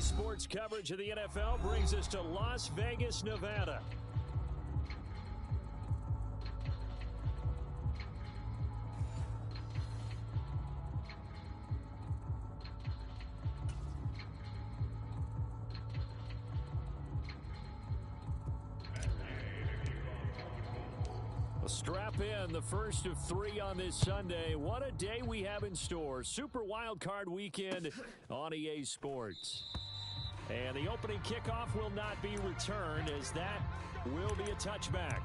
Sports coverage of the NFL brings us to Las Vegas, Nevada. Strap in, the first of 3 on this Sunday. What a day we have in store. Super Wild Card Weekend on EA Sports. And the opening kickoff will not be returned, as that will be a touchback.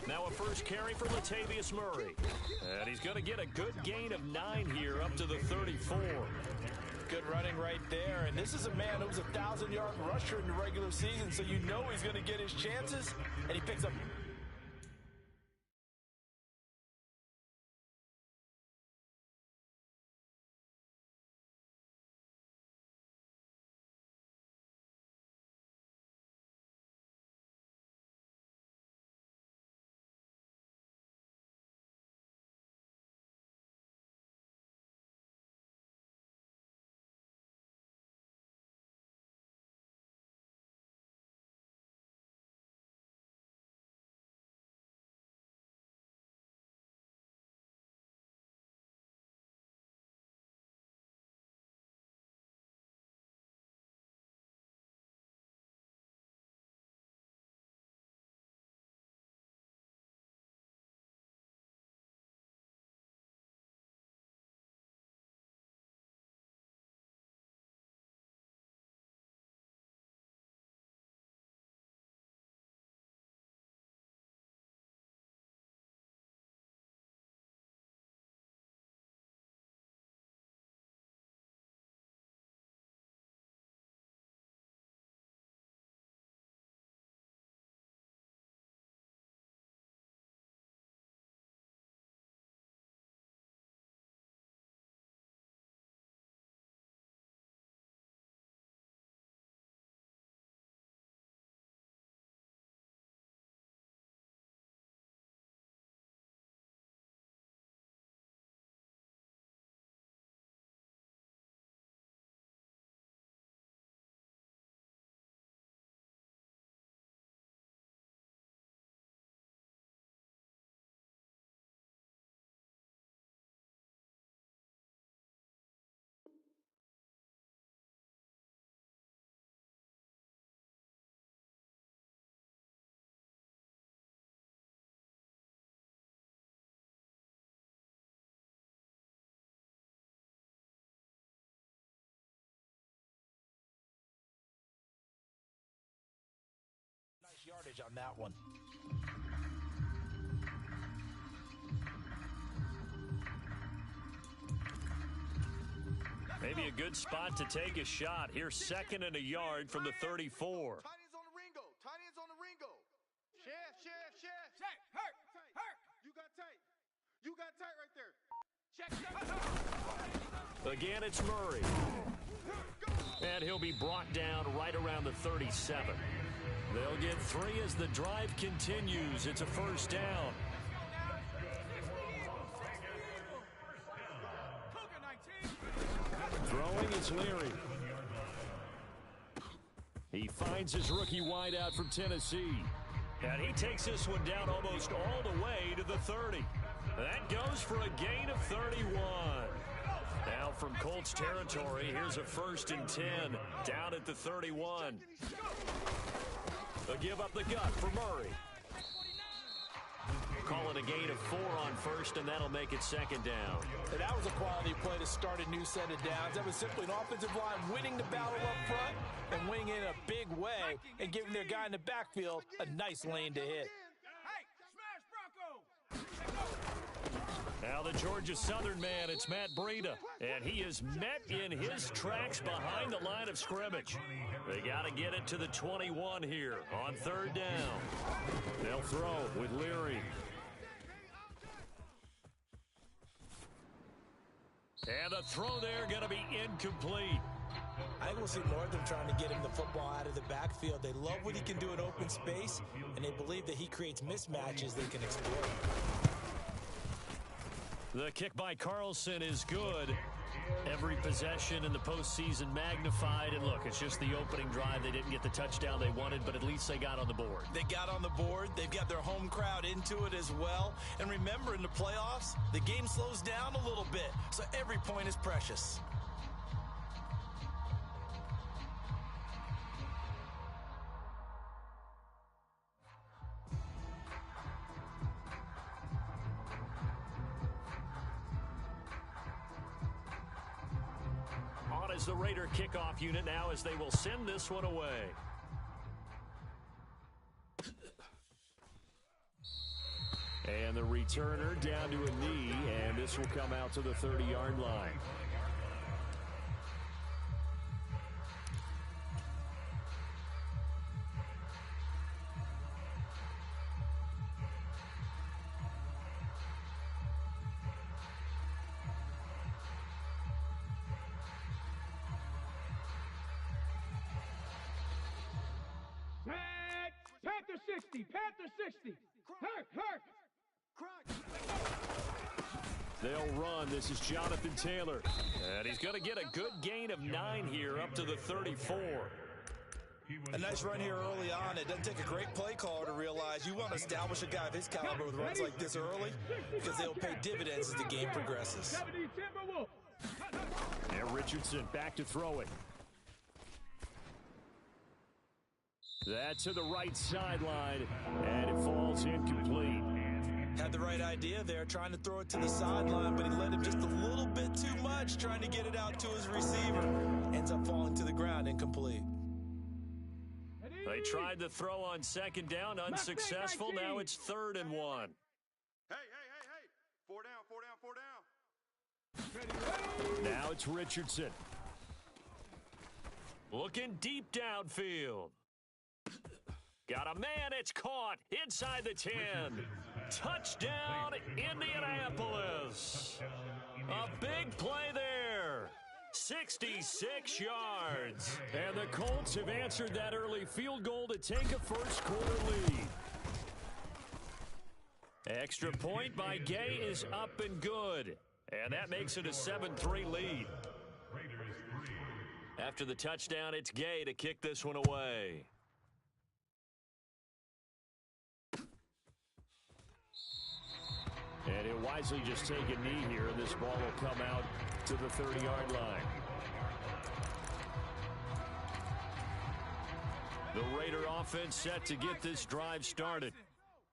Now a first carry for Latavius Murray. And he's going to get a good gain of 9 here up to the 34. Good running right there. And this is a man who was a 1,000-yard rusher in the regular season, so you know he's going to get his chances. And he picks up... Nice yardage on that one. Maybe a good spot to take a shot. Here's 2nd and a yard from the 34. Tight ends on the Ringo. Tight ends on the Ringo. Chef. Check. Hurt. You got tight. You got tight right there. Check. Again, it's Murray. And he'll be brought down right around the 37. They'll get 3 as the drive continues. It's a first down. Throwing is Leary. He finds his rookie wideout from Tennessee. And he takes this one down almost all the way to the 30. That goes for a gain of 31. Now from Colts territory, here's a 1st and 10 down at the 31. A give up the gut for Murray. Call it a gain of 4 on 1st, and that'll make it 2nd down. And that was a quality play to start a new set of downs. That was simply an offensive line winning the battle up front and winning in a big way and giving their guy in the backfield a nice lane to hit. Hey, smash Bronco! Now the Georgia Southern man, it's Matt Breida, and he is met in his tracks behind the line of scrimmage. They got to get it to the 21 here on third down. They'll throw with Leary. And the throw there going to be incomplete. I think we'll see more of them trying to get him the football out of the backfield. They love what he can do in open space, and they believe that he creates mismatches they can exploit. The kick by Carlson is good. Every possession in the postseason magnified. And look, it's just the opening drive. They didn't get the touchdown they wanted, but at least they got on the board. They got on the board. They've got their home crowd into it as well. And remember, in the playoffs, the game slows down a little bit, so every point is precious. Is the Raider kickoff unit now as they will send this one away. And the returner down to a knee, and this will come out to the 30-yard line. Panther 60, Panther 60. Hurt. They'll run. This is Jonathan Taylor. And he's going to get a good gain of 9 here up to the 34. A nice run here early on. It doesn't take a great play caller to realize you want to establish a guy of his caliber with runs like this early because they'll pay dividends as the game progresses. And Richardson back to throw it. That to the right sideline, and it falls incomplete. Had the right idea there, trying to throw it to the sideline, but he led him just a little bit too much, trying to get it out to his receiver. Ends up falling to the ground, incomplete. They tried to throw on second down, unsuccessful. Now it's 3rd and 1. Hey. 4 down. Now it's Richardson. Looking deep downfield. Got a man, it's caught inside the 10. Touchdown, Indianapolis. A big play there. 66 yards. And the Colts have answered that early field goal to take a first quarter lead. Extra point by Gay is up and good. And that makes it a 7-3 lead. After the touchdown, it's Gay to kick this one away. And he'll wisely just take a knee here, and this ball will come out to the 30-yard line. The Raider offense set to get this drive started.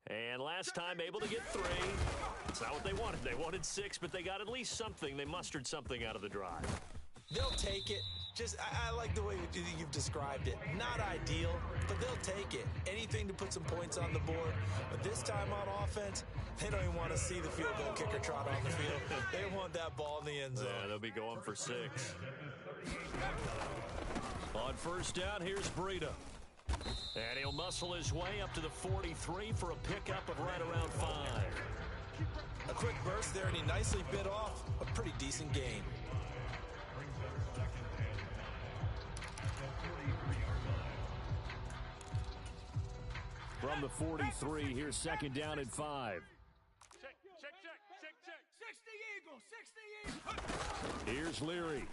And last time able to get 3. It's not what they wanted. They wanted 6, but they got at least something. They mustered something out of the drive. They'll take it. I like the way you've described it. Not ideal, but they'll take it. Anything to put some points on the board. But this time on offense, they don't even want to see the field goal kicker trot on the field. They want that ball in the end zone. Yeah, they'll be going for 6. On first down, here's Breida. And he'll muscle his way up to the 43 for a pickup of right around 5. A quick burst there, and he nicely bit off a pretty decent gain. From the 43, here's second down and 5. Check. 60 Eagles. Here's Leary.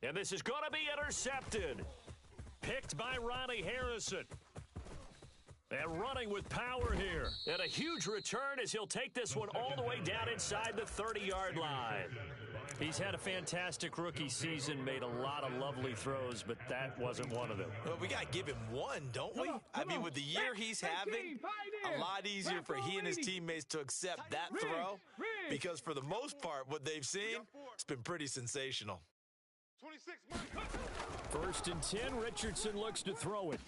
And this is going to be intercepted. Picked by Ronnie Harrison. And running with power here. And a huge return as he'll take this one all the way down inside the 30-yard line. He's had a fantastic rookie season, made a lot of lovely throws, but that wasn't one of them. Well, we got to give him one, don't we? I mean, with the year he's having, a lot easier for he and his teammates to accept that throw because for the most part, what they've seen, it's been pretty sensational. 26. First and 10, Richardson looks to throw it.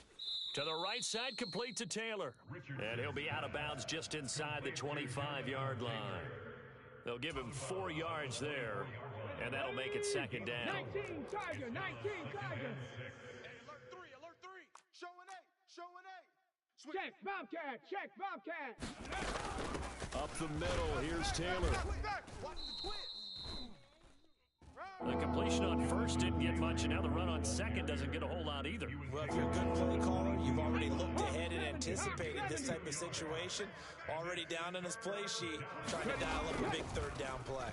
To the right side, complete to Taylor. And he'll be out of bounds just inside the 25-yard line. They'll give him 4 yards there, and that'll make it second down. 19 Tiger, 19 Tiger. Alert 3. Showing A. Check Bobcat, check Bobcat. Up the middle, here's Taylor. Watch the twist. The completion on first didn't get much, and now the run on second doesn't get a whole lot either. Well, if you're a good play caller, you've already looked ahead and anticipated this type of situation. Already down in his play sheet, trying to dial up a big third down play.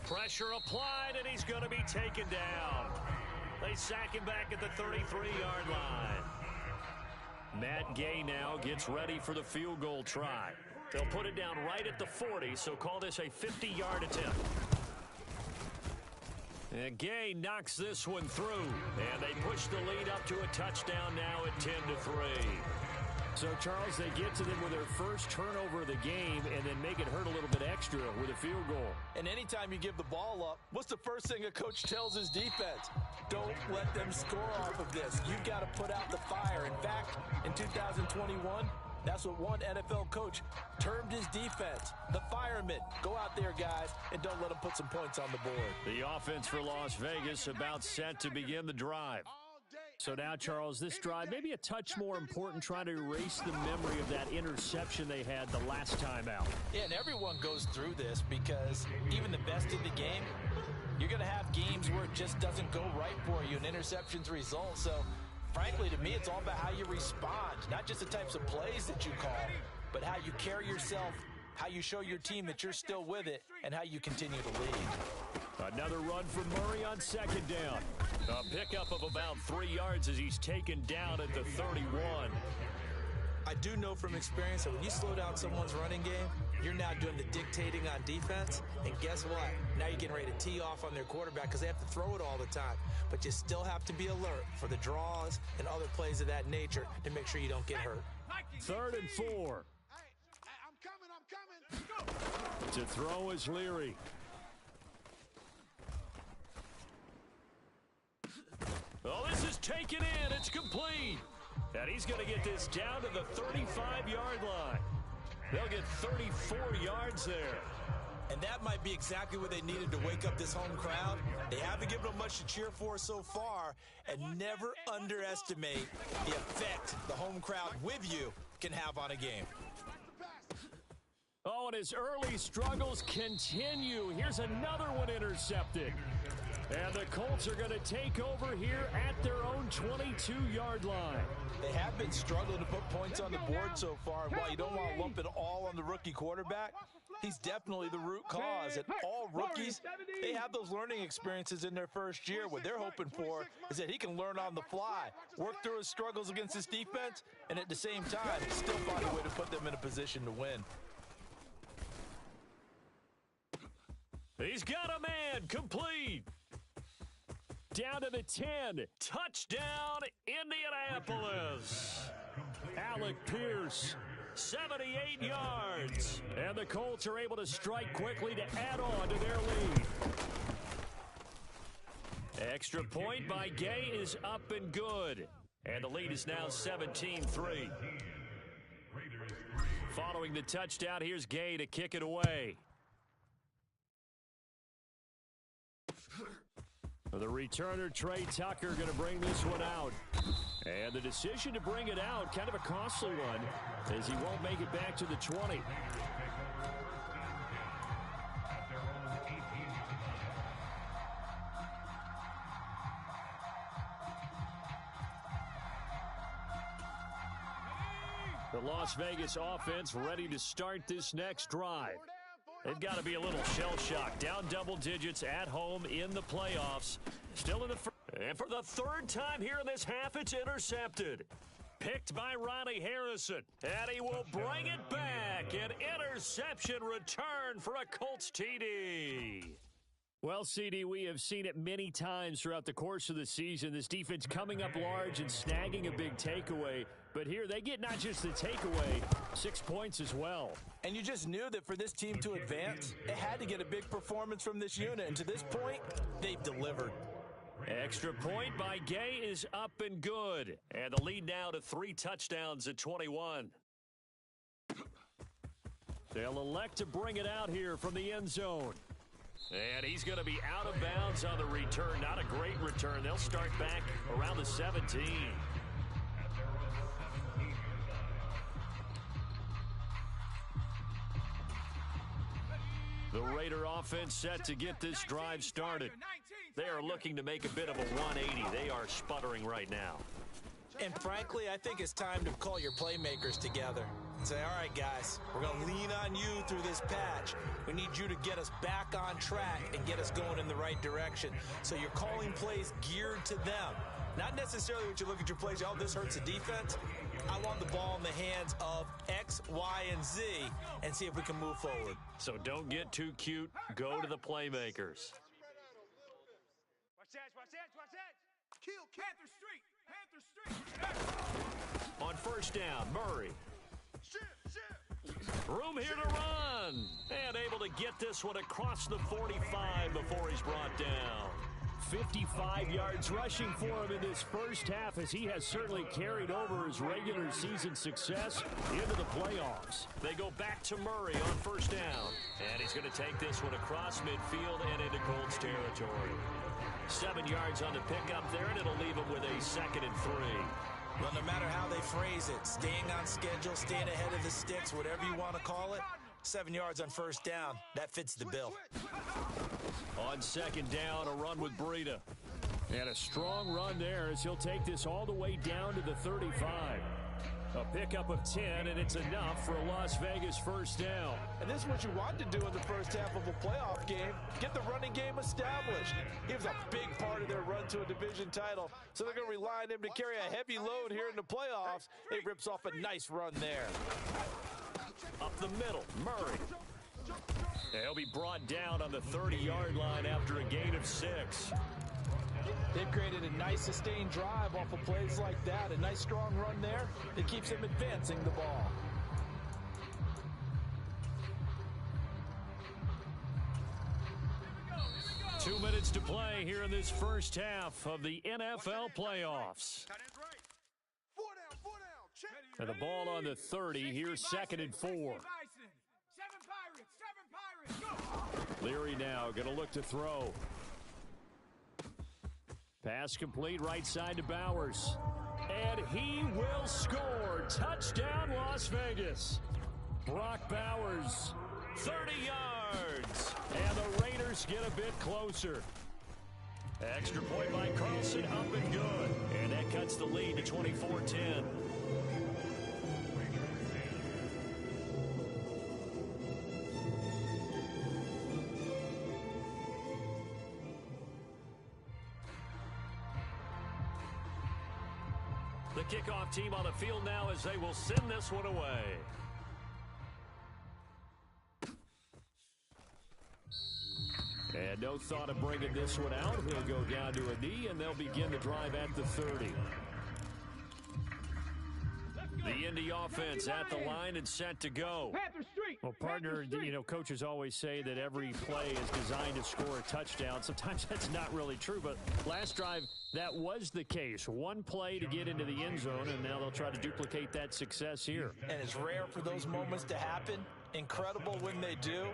Pressure applied, and he's going to be taken down. They sack him back at the 33-yard line. Matt Gay now gets ready for the field goal try. They'll put it down right at the 40, so call this a 50-yard attempt. And Gay knocks this one through, and they push the lead up to a touchdown now at 10-3. So, Charles, they get to them with their first turnover of the game and then make it hurt a little bit extra with a field goal. And anytime you give the ball up, what's the first thing a coach tells his defense? Don't let them score off of this. You've got to put out the fire. In fact, in 2021, that's what one NFL coach termed his defense, the firemen. Go out there, guys, and don't let them put some points on the board. The offense for Las Vegas about set to begin the drive. So now, Charles, this drive maybe a touch more important, trying to erase the memory of that interception they had the last time out. Yeah, and everyone goes through this because even the best in the game, you're going to have games where it just doesn't go right for you, and interceptions result. So, frankly, to me, it's all about how you respond, not just the types of plays that you call, but how you carry yourself, how you show your team that you're still with it, and how you continue to lead. Another run from Murray on second down. A pickup of about 3 yards as he's taken down at the 31. I do know from experience that when you slow down someone's running game, you're now doing the dictating on defense. And guess what? Now you're getting ready to tee off on their quarterback because they have to throw it all the time. But you still have to be alert for the draws and other plays of that nature to make sure you don't get hurt. 3rd and 4. I'm coming. To throw is Leary. Oh, this is taken in. It's complete. And he's going to get this down to the 35-yard line. They'll get 34 yards there. And that might be exactly what they needed to wake up this home crowd. They haven't given them much to cheer for so far. And never underestimate the effect the home crowd with you can have on a game. Oh, and his early struggles continue. Here's another one intercepted. And the Colts are going to take over here at their own 22-yard line. They have been struggling to put points on the board so far. And while you don't want to lump it all on the rookie quarterback, he's definitely the root cause. And all rookies, they have those learning experiences in their first year. What they're hoping for is that he can learn on the fly, work through his struggles against his defense, and at the same time, still find a way to put them in a position to win. He's got a man, complete. Down to the 10. Touchdown, Indianapolis. Alec Pierce, 78 yards. And the Colts are able to strike quickly to add on to their lead. Extra point by Gay is up and good. And the lead is now 17-3. Following the touchdown, here's Gay to kick it away. The returner, Trey Tucker, going to bring this one out. And the decision to bring it out, kind of a costly one, as he won't make it back to the 20. The Las Vegas offense ready to start this next drive. They've got to be a little shell-shocked. Down double digits at home in the playoffs. Still in the first. And for the 3rd time here in this half, it's intercepted. Picked by Ronnie Harrison. And he will bring it back. An interception return for a Colts TD. Well, CD, we have seen it many times throughout the course of the season. This defense coming up large and snagging a big takeaway. But here they get not just the takeaway, 6 points as well. And you just knew that for this team to advance, it had to get a big performance from this unit. And to this point, they've delivered. Extra point by Gay is up and good. And the lead now to 3 touchdowns at 21. They'll elect to bring it out here from the end zone. And he's going to be out of bounds on the return. Not a great return. They'll start back around the 17. The Raider offense set to get this drive started. They are looking to make a bit of a 180. They are sputtering right now. And frankly, I think it's time to call your playmakers together and say, all right, guys, we're going to lean on you through this patch. We need you to get us back on track and get us going in the right direction. So you're calling plays geared to them. Not necessarily what you look at your plays, oh, this hurts the defense. I want the ball in the hands of X, Y, and Z and see if we can move forward. So don't get too cute. Go to the playmakers. Watch that, watch that, watch that. Kill Panther Street. Panther Street. On first down, Murray. Shift. Room here to run. And able to get this one across the 45 before he's brought down. 55 yards rushing for him in this first half, as he has certainly carried over his regular season success into the playoffs. They go back to Murray on first down. And he's going to take this one across midfield and into Colts territory. 7 yards on the pickup there, and it'll leave him with a 2nd and 3. Well, no matter how they phrase it, staying on schedule, staying ahead of the sticks, whatever you want to call it, 7 yards on first down, that fits the bill. On second down, a run with Breida. And a strong run there as he'll take this all the way down to the 35. A pickup of 10, and it's enough for a Las Vegas first down. And this is what you want to do in the first half of a playoff game. Get the running game established. He was a big part of their run to a division title. So they're going to rely on him to carry a heavy load here in the playoffs. He rips off a nice run there. Up the middle, Murray. He'll be brought down on the 30-yard line after a gain of 6. They've created a nice sustained drive off of plays like that. A nice strong run there that keeps them advancing the ball. Two minutes to play here in this first half of the NFL playoffs. Four down. Check. And the ball on the 30. Here's 2nd and 4. 7 Pirates, go! Leary now going to look to throw. Pass complete, right side to Bowers. And he will score. Touchdown, Las Vegas. Brock Bowers, 30 yards. And the Raiders get a bit closer. Extra point by Carlson, up and good. And that cuts the lead to 24-10. The kickoff team on the field now as they will send this one away. And no thought of bringing this one out. He'll go down to a knee, and they'll begin the drive at the 30. The Indy offense at the line and set to go. Panther Street. Well, partner, you know, coaches always say that every play is designed to score a touchdown. Sometimes that's not really true, but last drive, that was the case. One play to get into the end zone, and now they'll try to duplicate that success here. And it's rare for those moments to happen. Incredible when they do.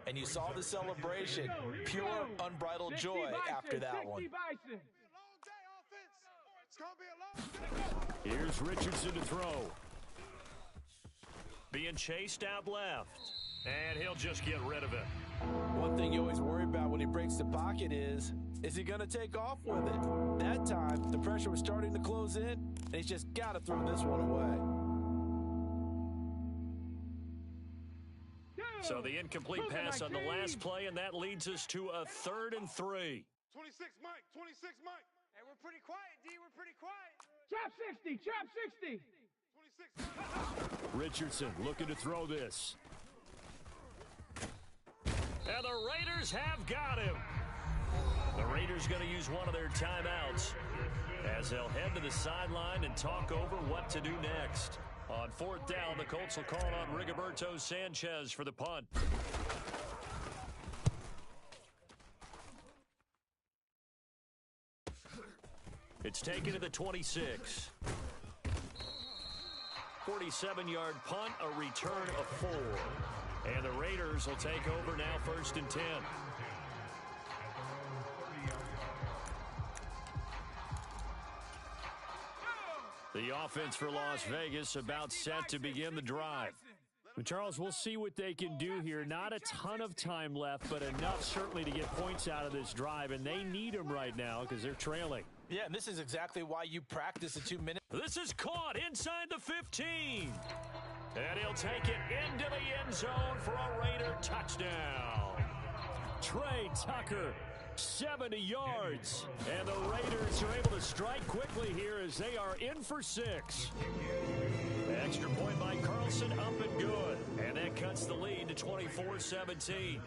And you saw the celebration. Pure, unbridled joy after that one. Long day, offense. It's gonna be a long day. Here's Richardson to throw. Being chased out left. And he'll just get rid of it. One thing you always worry about when he breaks the pocket is he going to take off with it? That time, the pressure was starting to close in, and he's just got to throw this one away. So the incomplete pass on the last play, and that leads us to a 3rd and 3. 26 Mike. Hey, we're pretty quiet, D. We're pretty quiet. Chop 60. Chop 60. 26 Richardson looking to throw this. And the Raiders have got him. The Raiders going to use one of their timeouts as they'll head to the sideline and talk over what to do next. On 4th down, the Colts will call on Rigoberto Sanchez for the punt. It's taken to the 26. 47-yard punt, a return of 4. And the Raiders will take over now, 1st and 10. The offense for Las Vegas about set to begin the drive. Charles, we'll see what they can do here. Not a ton of time left, but enough certainly to get points out of this drive, and they need them right now because they're trailing. Yeah, and this is exactly why you practice the 2 minutes. This is caught inside the 15. And he'll take it into the end zone for a Raider touchdown. Trey Tucker, 70 yards. And the Raiders are able to strike quickly here as they are in for 6. Extra point by Carlson, up and good. And that cuts the lead to 24-17.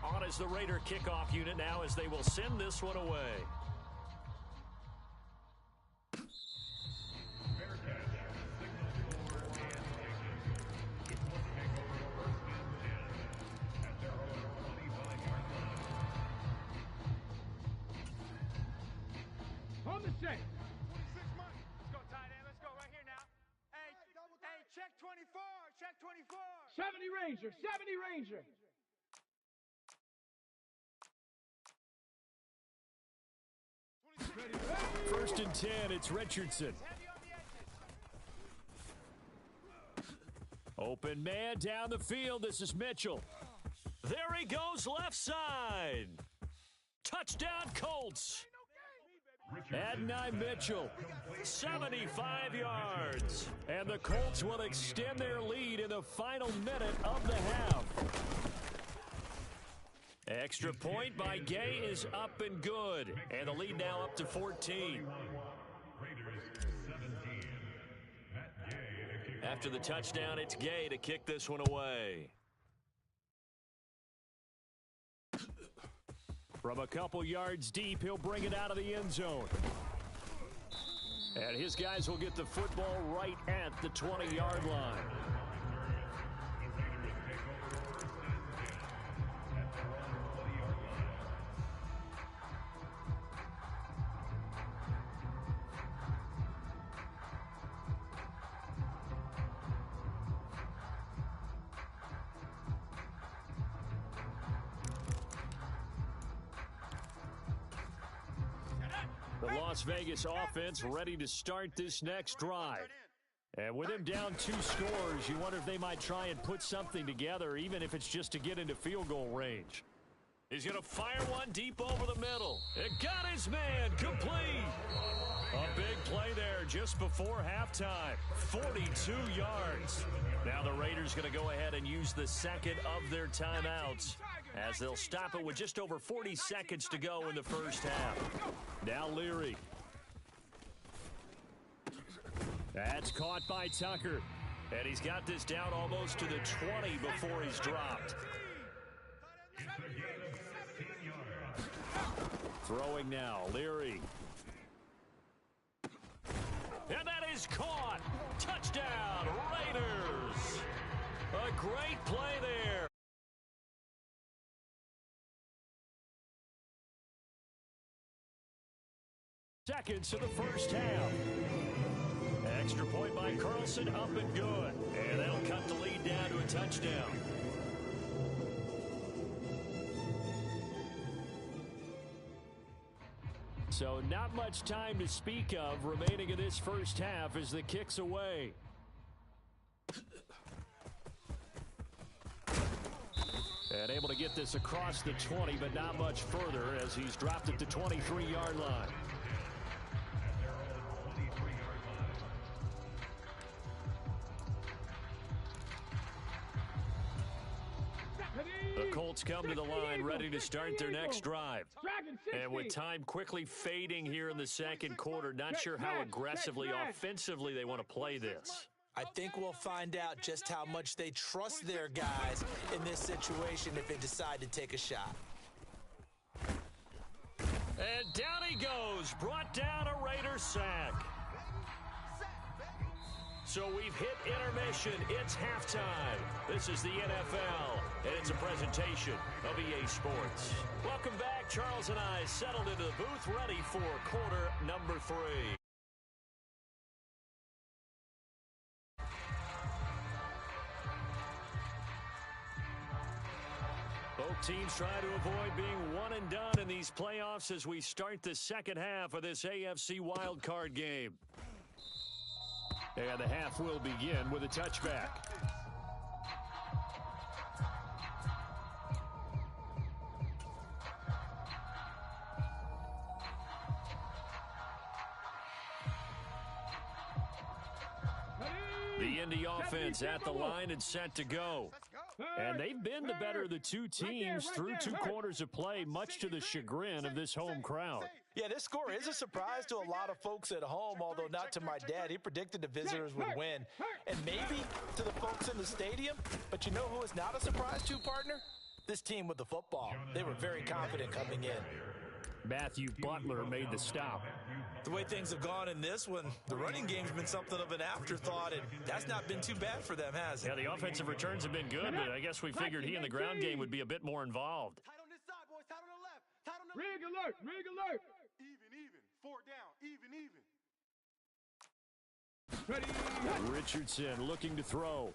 On is the Raider kickoff unit now as they will send this one away. On the same. 26 months. Let's go, tight end. Let's go right here now. Hey, check 24. Check 24. 70 Ranger. 70 Ranger. First and 10, it's Richardson. Open man down the field. This is Mitchell. There he goes left side. Touchdown Colts. Adonai Mitchell, 75 yards. and the Colts will extend their lead in the final minute of the half. Extra point by Gay is up and good. And the lead now up to 14. After the touchdown, it's Gay to kick this one away. From a couple yards deep, he'll bring it out of the end zone. And his guys will get the football right at the 20-yard line. The Las Vegas offense ready to start this next drive. And with him down 2 scores, you wonder if they might try and put something together, even if it's just to get into field goal range. He's going to fire one deep over the middle. It got his man complete. A big play there just before halftime. 42 yards. Now the Raiders going to go ahead and use the second of their timeouts as they'll stop it with just over 40 seconds to go in the first half. Now Leary. That's caught by Tucker. And he's got this down almost to the 20 before he's dropped. Throwing now, Leary. And that is caught. Touchdown, Raiders. A great play there. Seconds of the first half. Extra point by Carlson, up and good. And that'll cut the lead down to a touchdown. So not much time to speak of remaining in this first half as the kick's away. And able to get this across the 20, but not much further as he's dropped at the 23-yard line. The Colts come to the line ready to start their next drive. And with time quickly fading here in the second quarter, not sure how aggressively, offensively they want to play this. I think we'll find out just how much they trust their guys in this situation if they decide to take a shot. And down he goes, brought down a Raider sack. So we've hit intermission. It's halftime. This is the NFL, and it's a presentation of EA Sports. Welcome back. Charles and I settled into the booth, ready for quarter number 3. Both teams try to avoid being one and done in these playoffs as we start the second half of this AFC wildcard game. And the half will begin with a touchback. The Indy offense at the line and set to go. And they've been the better of the two teams through 2 quarters of play, much to the chagrin of this home crowd. Yeah, this score is a surprise to a lot of folks at home, although not to my dad. He predicted the visitors would win, and maybe to the folks in the stadium. But you know who is not a surprise to, partner? This team with the football. They were very confident coming in. Matthew Butler made the stop. The way things have gone in this one, the running game's been something of an afterthought, and that's not been too bad for them, has it? Yeah, the offensive returns have been good, but I guess we figured he in the ground game would be a bit more involved. Tight on this side, boys. Tight on the left. Tight on the rig alert. Rig alert. Even. 4 down. Even. Ready. Richardson looking to throw.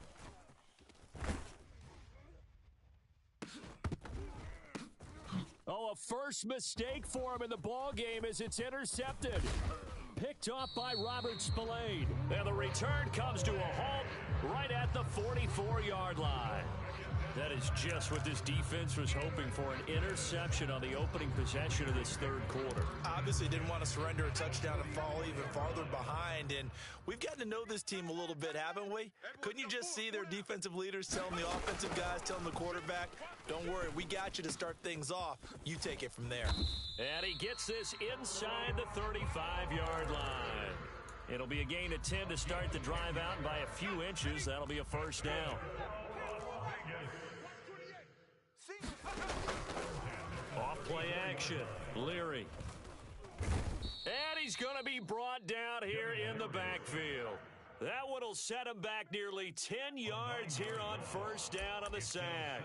Oh, a first mistake for him in the ball game as it's intercepted. Picked off by Robert Spillane. And the return comes to a halt right at the 44-yard line. That is just what this defense was hoping for, an interception on the opening possession of this third quarter. Obviously didn't want to surrender a touchdown and fall even farther behind, and we've gotten to know this team a little bit, haven't we? Couldn't you just see their defensive leaders telling the offensive guys, telling the quarterback, don't worry, we got you to start things off. You take it from there. And he gets this inside the 35-yard line. It'll be a gain of 10 to start the drive out, and by a few inches, that'll be a first down. Off play action. Leary. And he's going to be brought down here in the backfield. That one will set him back nearly 10 yards here on first down on the sack.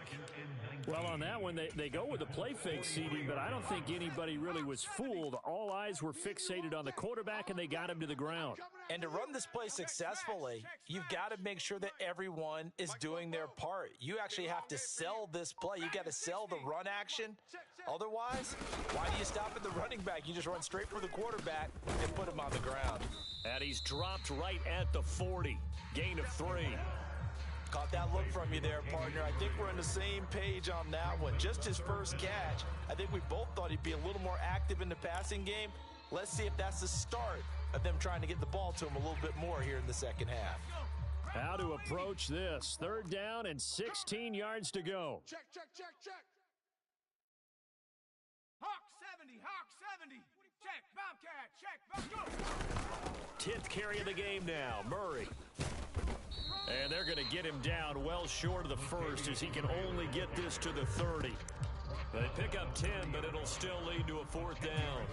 Well, on that one, they go with the play fake, CD, but I don't think anybody really was fooled. All eyes were fixated on the quarterback, and they got him to the ground. And to run this play successfully, you've got to make sure that everyone is doing their part. You actually have to sell this play. You got to sell the run action. Otherwise, why do you stop at the running back? You just run straight for the quarterback and put him on the ground. And he's dropped right at the 40. Gain of 3. Caught that look from you there, partner. I think we're on the same page on that one. Just his first catch. I think we both thought he'd be a little more active in the passing game. Let's see if that's the start of them trying to get the ball to him a little bit more here in the second half. How to approach this. 3rd down and 16 yards to go. Check. Hawk 70. Check, Bobcat, check, 10th carry of the game now, Murray. And they're going to get him down well short of the first as he can only get this to the 30. They pick up 10, but it'll still lead to a 4th down.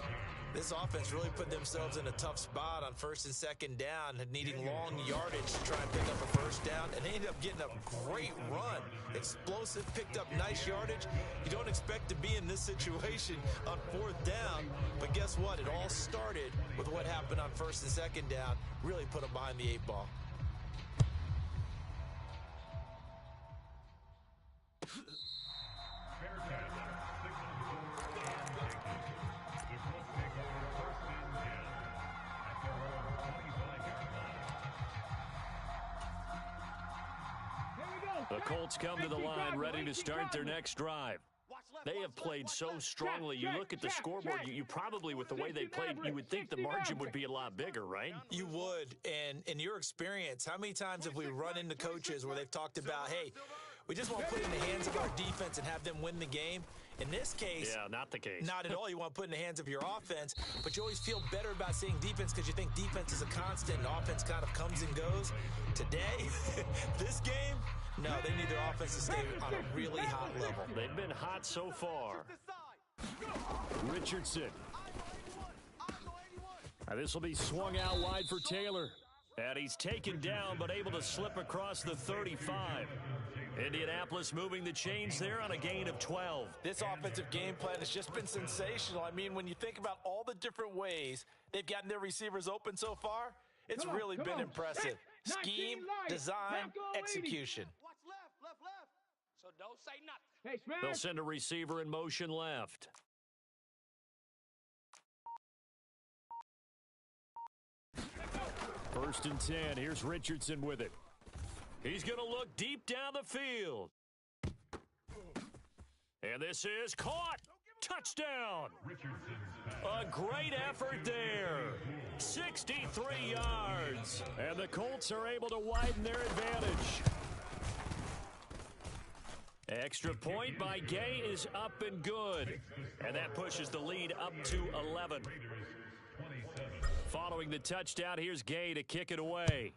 This offense really put themselves in a tough spot on 1st and 2nd down, needing long yardage to try and pick up a first down, and they ended up getting a great run. Explosive, picked up nice yardage. You don't expect to be in this situation on 4th down, but guess what? It all started with what happened on 1st and 2nd down. Really put them behind the 8 ball. The Colts come to the line ready to start their next drive. They have played so strongly. You look at the scoreboard, you probably, with the way they played, you would think the margin would be a lot bigger, right? You would. And in your experience, how many times have we run into coaches where they've talked about, hey, we just want to put it in the hands of our defense and have them win the game? In this case, yeah, not the case. Not at all. You want to put it in the hands of your offense, but you always feel better about seeing defense because you think defense is a constant and offense kind of comes and goes. Today, this game, no, they need their offense to stay on a really hot level. They've been hot so far. Richardson. This will be swung out wide for Taylor. And he's taken down, but able to slip across the 35. Indianapolis moving the chains there on a gain of 12. This offensive game plan has just been sensational. I mean, when you think about all the different ways they've gotten their receivers open so far, it's really been impressive. Scheme, design, execution. Watch left. So don't say nothing. Hey, They'll send a receiver in motion left. First and 10. Here's Richardson with it. He's going to look deep down the field. And this is caught. Touchdown. A great effort there. 63 yards. And the Colts are able to widen their advantage. Extra point by Gay is up and good. And that pushes the lead up to 11. Following the touchdown, here's Gay to kick it away.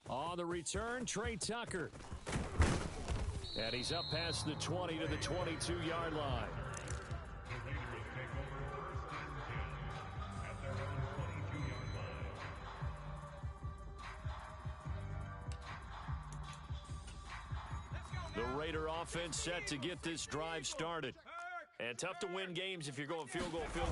On the return, Trey Tucker. And he's up past the 20 to the 22-yard line. The Raider offense set to get this drive started. And tough to win games if you're going field goal here.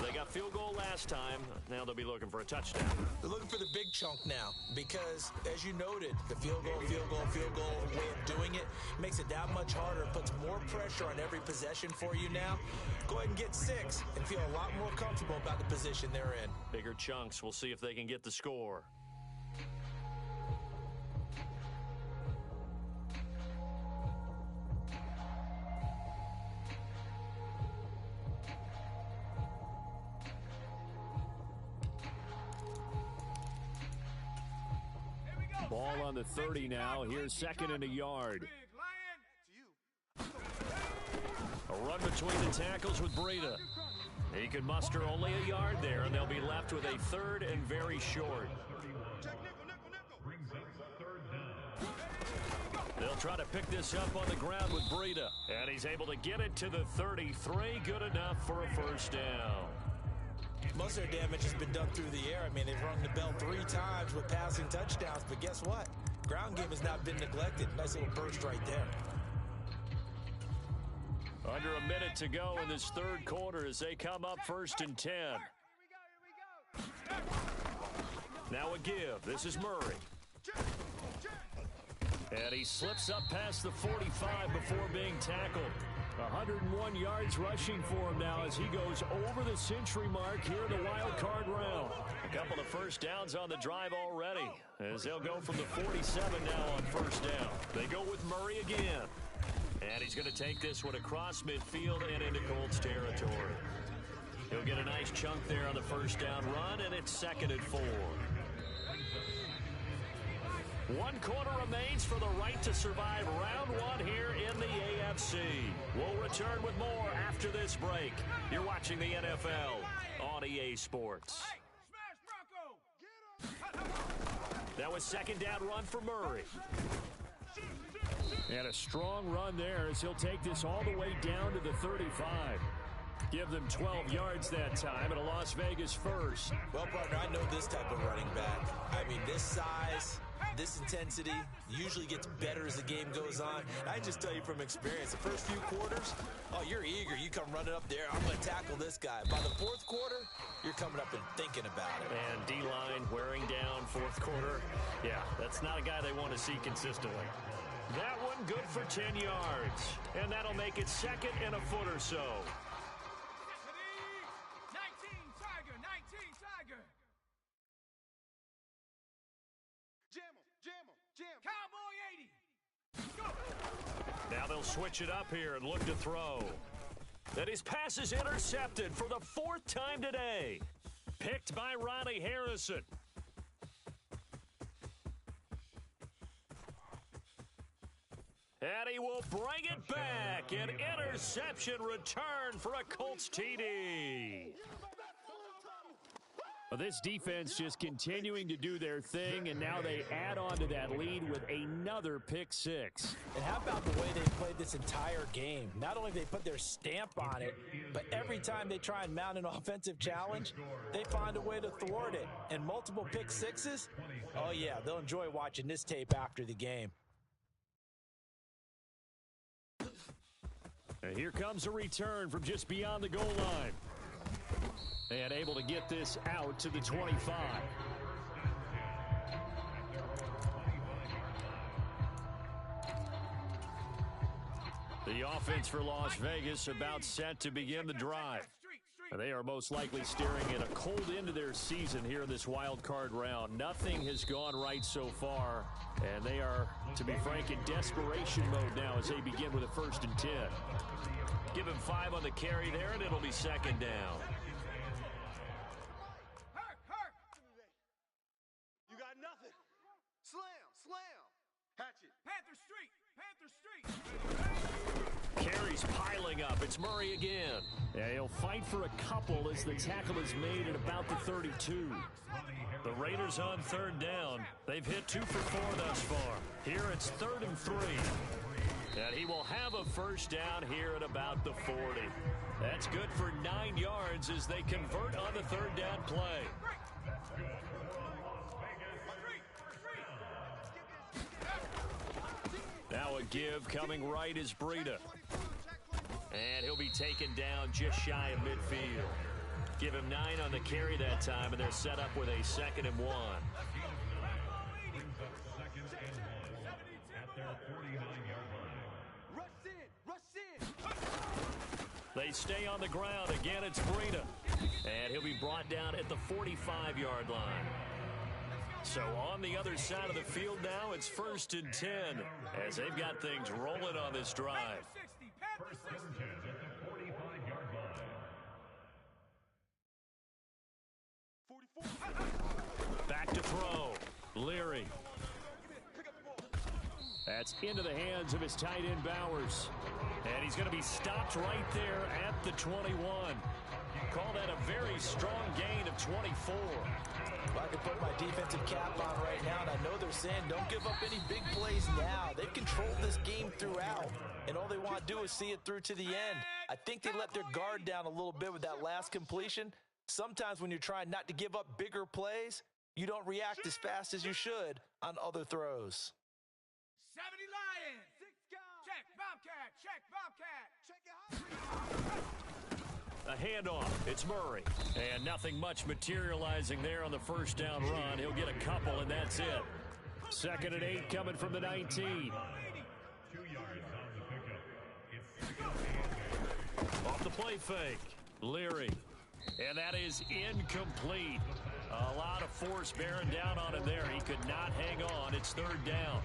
They got field goal last time. Now they'll be looking for a touchdown. They're looking for the big chunk now because, as you noted, the field goal way of doing it makes it that much harder, puts more pressure on every possession for you now. Go ahead and get 6 and feel a lot more comfortable about the position they're in. Bigger chunks. We'll see if they can get the score. Ball on the 30 now. Here's second and a yard. A run between the tackles with Breida. He could muster only a yard there, and they'll be left with a third and very short. They'll try to pick this up on the ground with Breida. And he's able to get it to the 33. Good enough for a first down. Most of their damage has been done through the air. I mean, they've rung the bell 3 times with passing touchdowns, but guess what? Ground game has not been neglected. Nice little burst right there. Under a minute to go in this third quarter as they come up first and 10. Now a give. This is Murray. And he slips up past the 45 before being tackled. 101 yards rushing for him now as he goes over the century mark here in the wild card round. A couple of first downs on the drive already as they'll go from the 47 now on first down. They go with Murray again. And he's going to take this one across midfield and into Colts territory. He'll get a nice chunk there on the first down run, and it's second and 4. 1 quarter remains for the right to survive round 1 here in the AFC. We'll return with more after this break. You're watching the NFL on EA Sports. That was second down run for Murray. And a strong run there as he'll take this all the way down to the 35. Give them 12 yards that time and a Las Vegas first. Well, partner, I know this type of running back. I mean, this size, this intensity usually gets better as the game goes on. I just tell you from experience, the first few quarters, oh, you're eager. You come running up there. I'm going to tackle this guy. By the fourth quarter, you're coming up and thinking about it. And D-line wearing down fourth quarter. Yeah, that's not a guy they want to see consistently. That one good for 10 yards. And that'll make it second and a foot or so. 19 Tiger. Jam him. Cowboy 80. Go. Now they'll switch it up here and look to throw. And his pass is intercepted for the 4th time today. Picked by Ronnie Harrison. And he will bring it back. An interception return for a Colts TD. Well, this defense just continuing to do their thing, and now they add on to that lead with another pick six. And how about the way they played this entire game? Not only they put their stamp on it, but every time they try and mount an offensive challenge, they find a way to thwart it. And multiple pick sixes? Oh, yeah, they'll enjoy watching this tape after the game. And here comes a return from just beyond the goal line. And able to get this out to the 25. The offense for Las Vegas about set to begin the drive. They are most likely staring at a cold end of their season here in this wild card round. Nothing has gone right so far, and they are, to be frank, in desperation mode now as they begin with a 1st and 10. Give him 5 on the carry there, and it'll be 2nd down. You got nothing. Slam. Hatchet. Panther Street. Carries piling up. It's Murray again. Yeah, he'll fight for a couple as the tackle is made at about the 32. The Raiders on 3rd down. They've hit 2 for 4 thus far. Here it's 3rd and 3. And he will have a 1st down here at about the 40. That's good for 9 yards as they convert on the 3rd down play. Now a give coming right is Breida. And he'll be taken down just shy of midfield. Give him 9 on the carry that time, and they're set up with a 2nd and 1. They stay on the ground. Again, it's Breida. And he'll be brought down at the 45-yard line. So on the other side of the field now, it's 1st and 10 as they've got things rolling on this drive. Back to throw. Leary. That's into the hands of his tight end Bowers. And he's going to be stopped right there at the 21. Call that a very strong gain of 24. I can put my defensive cap on right now, and I know they're saying don't give up any big plays now. They've controlled this game throughout, and all they want to do is see it through to the end. I think they let their guard down a little bit with that last completion. Sometimes when you're trying not to give up bigger plays, you don't react as fast as you should on other throws. 70 Lions. Check Bobcat. Check Bobcat. Check it. A handoff. It's Murray. And nothing much materializing there on the 1st down run. He'll get a couple, and that's it. 2nd and 8 coming from the 19. Off the play fake. Leary. And that is incomplete. A lot of force bearing down on him there. He could not hang on. It's 3rd down.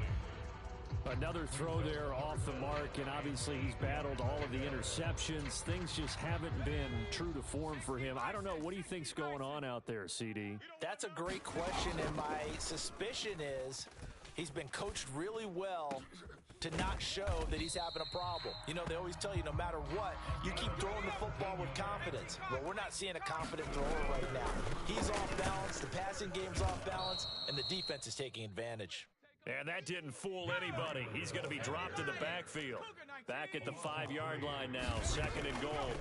Another throw there off the mark, and obviously he's battled all of the interceptions. Things just haven't been true to form for him. I don't know. What do you think's going on out there, CD? That's a great question, and my suspicion is he's been coached really well to not show that he's having a problem. You know, they always tell you no matter what, you keep throwing the football with confidence. Well, we're not seeing a confident thrower right now. He's off balance, the passing game's off balance, and the defense is taking advantage. And that didn't fool anybody. He's going to be dropped in the backfield. Back at the 5-yard line now, 2nd and goal.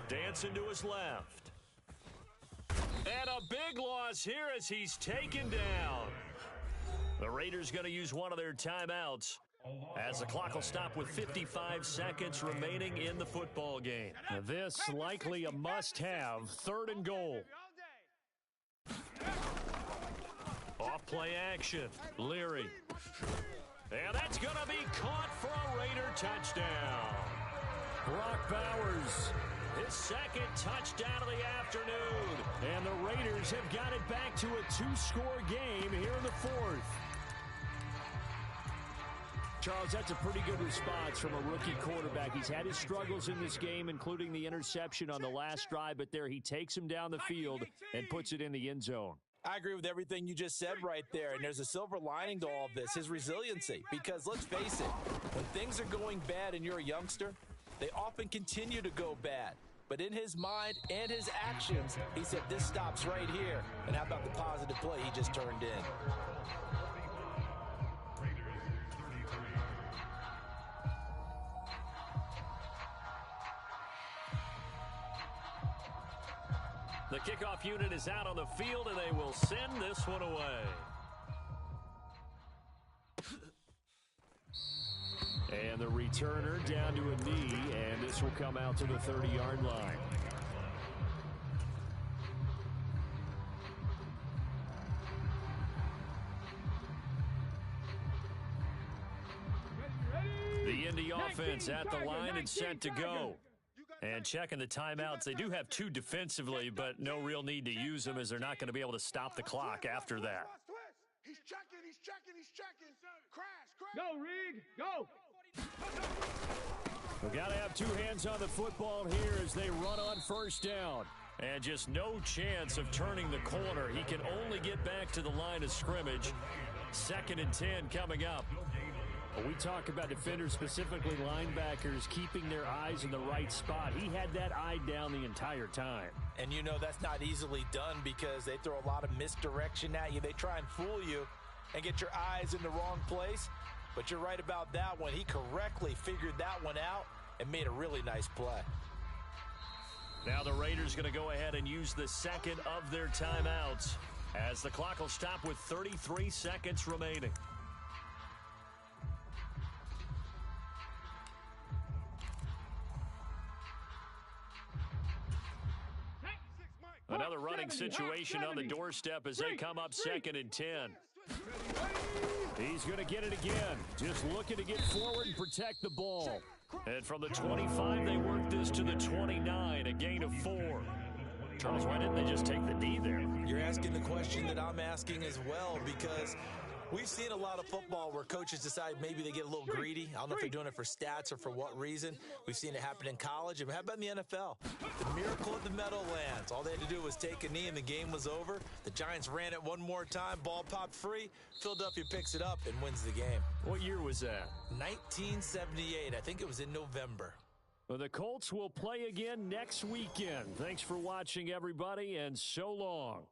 Dancing to his left. And a big loss here as he's taken down. The Raiders going to use one of their timeouts as the clock will stop with 55 seconds remaining in the football game. This likely a must-have. 3rd and goal. Off play action. Leary. And that's going to be caught for a Raider touchdown. Brock Bowers, his 2nd touchdown of the afternoon. And the Raiders have got it back to a 2-score game here in the 4th. Charles, that's a pretty good response from a rookie quarterback. He's had his struggles in this game, including the interception on the last drive, but there he takes him down the field and puts it in the end zone. I agree with everything you just said right there, and there's a silver lining to all of this, his resiliency. Because let's face it, when things are going bad and you're a youngster, they often continue to go bad. But in his mind and his actions, he said this stops right here. And how about the positive play he just turned in? The kickoff unit is out on the field, and they will send this one away. And the returner down to a knee, and this will come out to the 30-yard line. The Indy offense at the line and set to go. And checking the timeouts, they do have two defensively, but no real need to use them as they're not going to be able to stop the clock after that. He's checking, he's checking, he's checking. Crash. Go, Reed, go. We've got to have two hands on the football here as they run on first down. And just no chance of turning the corner. He can only get back to the line of scrimmage. 2nd and 10 coming up. When we talk about defenders, specifically linebackers, keeping their eyes in the right spot. He had that eye down the entire time. And you know that's not easily done because they throw a lot of misdirection at you. They try and fool you and get your eyes in the wrong place. But you're right about that one. He correctly figured that one out and made a really nice play. Now the Raiders going to go ahead and use the second of their timeouts as the clock will stop with 33 seconds remaining. Another running situation on the doorstep as they come up 2nd and 10. He's going to get it again. Just looking to get forward and protect the ball. And from the 25, they work this to the 29, a gain of 4. Charles, why didn't they just take the knee there? You're asking the question that I'm asking as well, because we've seen a lot of football where coaches decide maybe they get a little greedy. I don't know if they're doing it for stats or for what reason. We've seen it happen in college. And how about in the NFL? The miracle of the Meadowlands. All they had to do was take a knee and the game was over. The Giants ran it one more time. Ball popped free. Philadelphia picks it up and wins the game. What year was that? 1978. I think it was in November. Well, the Colts will play again next weekend. Thanks for watching, everybody, and so long.